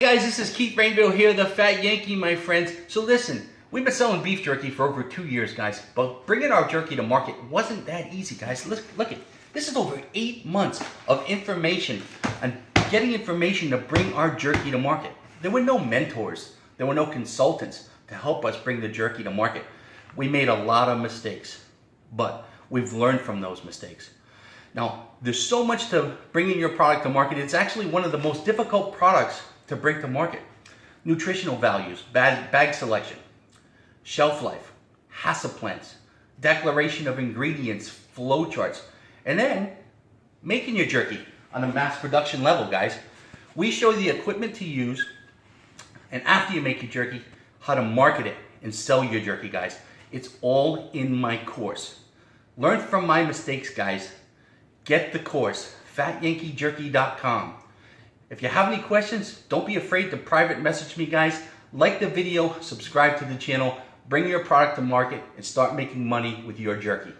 Hey guys, this is Keith Rainbow here, the Fat Yankee, my friends. So listen, we've been selling beef jerky for over 2 years, guys, but bringing our jerky to market wasn't that easy, guys. Look at this is over 8 months of information and getting information to bring our jerky to market. There were no mentors, there were no consultants to help us bring the jerky to market. We made a lot of mistakes, but we've learned from those mistakes. Now, there's so much to bringing your product to market. It's actually one of the most difficult products to bring to market. Nutritional values, bag selection, shelf life, HAccp, declaration of ingredients, flow charts, and then making your jerky on a mass production level, guys. We show you the equipment to use, and after you make your jerky, how to market it and sell your jerky, guys. It's all in my course. Learn from my mistakes, guys. Get the course, fatyankeejerky.com. If you have any questions, don't be afraid to private message me, guys. Like the video, subscribe to the channel, bring your product to market, and start making money with your jerky.